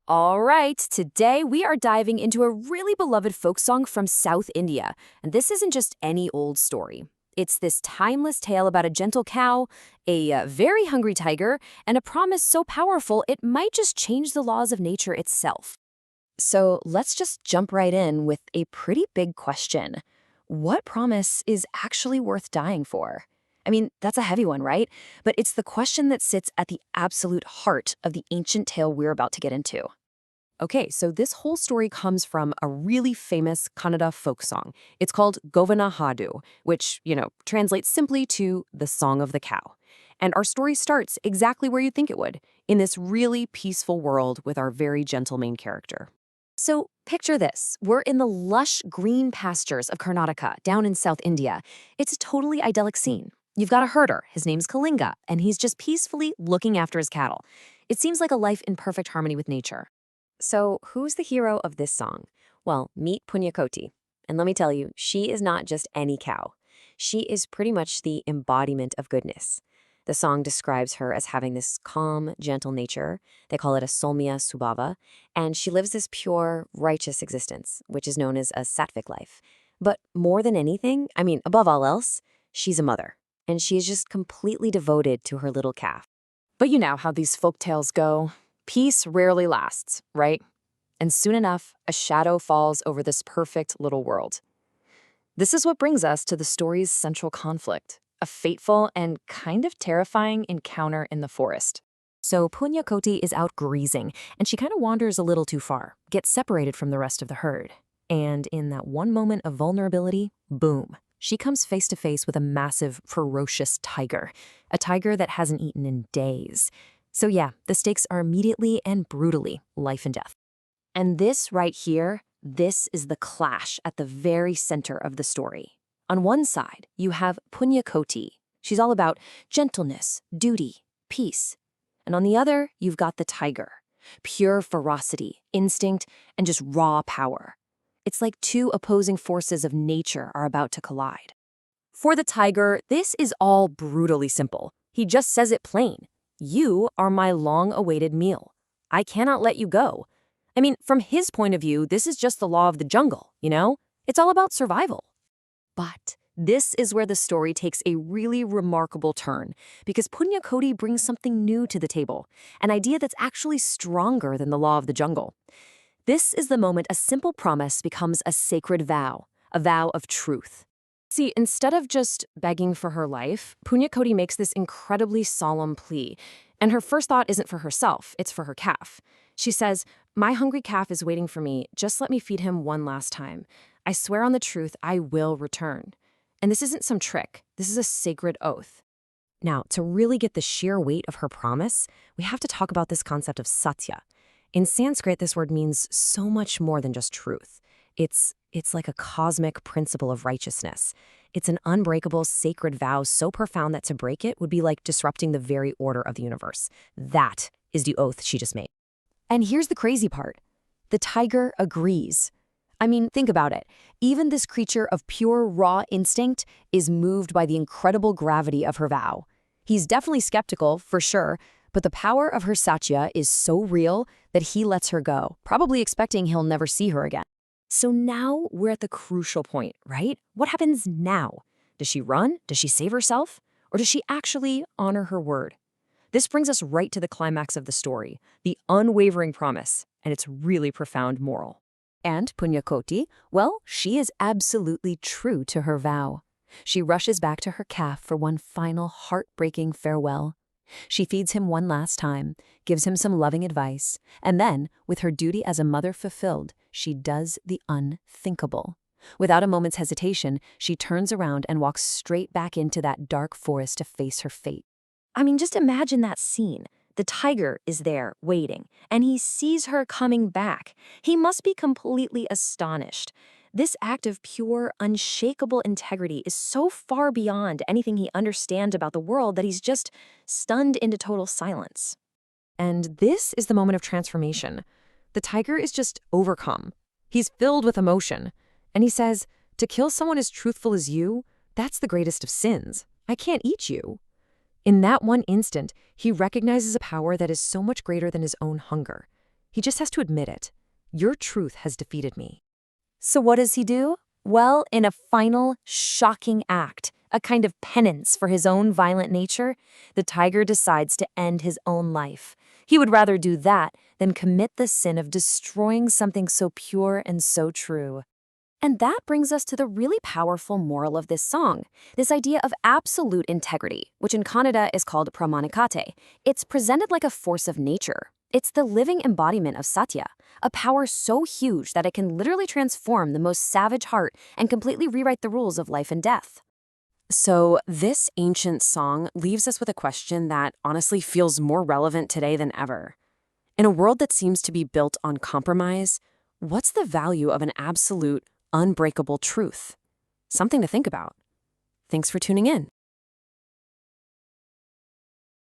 All right, today we are diving into a really beloved folk song from South India. And this isn't just any old story. It's this timeless tale about a gentle cow, a very hungry tiger, and a promise so powerful it might just change the laws of nature itself. So let's just jump right in with a pretty big question. What promise is actually worth dying for? I mean, that's a heavy one, right? But it's the question that sits at the absolute heart of the ancient tale we're about to get into. Okay, so this whole story comes from a really famous Kannada folk song. It's called Govina Haadu, which, translates simply to the song of the cow. And our story starts exactly where you think it would, in this really peaceful world with our very gentle main character. So picture this. We're in the lush green pastures of Karnataka, down in South India. It's a totally idyllic scene. You've got a herder, his name's Kalinga, and he's just peacefully looking after his cattle. It seems like a life in perfect harmony with nature. So who's the hero of this song? Well, meet Punyakoti. And let me tell you, she is not just any cow. She is pretty much the embodiment of goodness. The song describes her as having this calm, gentle nature. They call it a Soumya Subhava. And she lives this pure, righteous existence, which is known as a sattvic life. But more than anything, above all else, she's a mother. And she is just completely devoted to her little calf. But you know how these folk tales go. Peace rarely lasts, right? And soon enough, a shadow falls over this perfect little world. This is what brings us to the story's central conflict, a fateful and kind of terrifying encounter in the forest. So Punyakoti is out grazing, and she kind of wanders a little too far, gets separated from the rest of the herd. And in that one moment of vulnerability, boom, she comes face to face with a massive, ferocious tiger, a tiger that hasn't eaten in days. So yeah, the stakes are immediately and brutally life and death. And this right here, this is the clash at the very center of the story. On one side, you have Punyakoti. She's all about gentleness, duty, peace. And on the other, you've got the tiger. Pure ferocity, instinct, and just raw power. It's like two opposing forces of nature are about to collide. For the tiger, this is all brutally simple. He just says it plain. You are my long-awaited meal. I cannot let you go. From his point of view, this is just the law of the jungle, It's all about survival. But this is where the story takes a really remarkable turn, because Punyakoti brings something new to the table, an idea that's actually stronger than the law of the jungle. This is the moment a simple promise becomes a sacred vow, a vow of truth. See, instead of just begging for her life, Punyakoti makes this incredibly solemn plea. And her first thought isn't for herself, it's for her calf. She says, "My hungry calf is waiting for me. Just let me feed him one last time. I swear on the truth, I will return." And this isn't some trick. This is a sacred oath. Now, to really get the sheer weight of her promise, we have to talk about this concept of satya. In Sanskrit, this word means so much more than just truth. It's like a cosmic principle of righteousness. It's an unbreakable, sacred vow so profound that to break it would be like disrupting the very order of the universe. That is the oath she just made. And here's the crazy part. The tiger agrees. Think about it. Even this creature of pure, raw instinct is moved by the incredible gravity of her vow. He's definitely skeptical, for sure, but the power of her satya is so real that he lets her go, probably expecting he'll never see her again. So now we're at the crucial point, right? What happens now? Does she run? Does she save herself? Or does she actually honor her word? This brings us right to the climax of the story, the unwavering promise, and its really profound moral. And Punyakoti, well, she is absolutely true to her vow. She rushes back to her calf for one final heartbreaking farewell. She feeds him one last time, gives him some loving advice, and then, with her duty as a mother fulfilled, she does the unthinkable. Without a moment's hesitation, she turns around and walks straight back into that dark forest to face her fate. Just imagine that scene. The tiger is there, waiting, and he sees her coming back. He must be completely astonished. This act of pure, unshakable integrity is so far beyond anything he understands about the world that he's just stunned into total silence. And this is the moment of transformation. The tiger is just overcome. He's filled with emotion. And he says, "To kill someone as truthful as you, that's the greatest of sins. I can't eat you." In that one instant, he recognizes a power that is so much greater than his own hunger. He just has to admit it. Your truth has defeated me. So what does he do? Well, in a final, shocking act, a kind of penance for his own violent nature, the tiger decides to end his own life. He would rather do that than commit the sin of destroying something so pure and so true. And that brings us to the really powerful moral of this song, this idea of absolute integrity, which in Kannada is called pramanakate. It's presented like a force of nature. It's the living embodiment of satya, a power so huge that it can literally transform the most savage heart and completely rewrite the rules of life and death. So this ancient song leaves us with a question that honestly feels more relevant today than ever. In a world that seems to be built on compromise, what's the value of an absolute, unbreakable truth? Something to think about. Thanks for tuning in.